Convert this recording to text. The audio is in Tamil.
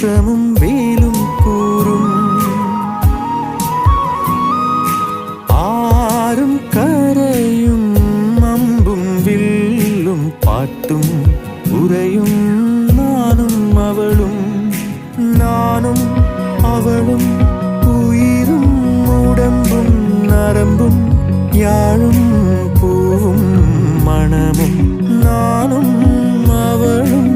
பாசமும் வேலும் கூறும். ஆறும் கரையும் அம்பும் வில்லும் பாட்டும் உரையும் நானும் அவளும், நானும் அவளும் உயிரும் உடம்பும் நரம்பும் யாழும் பூவும் மணமும், நானும் அவளும்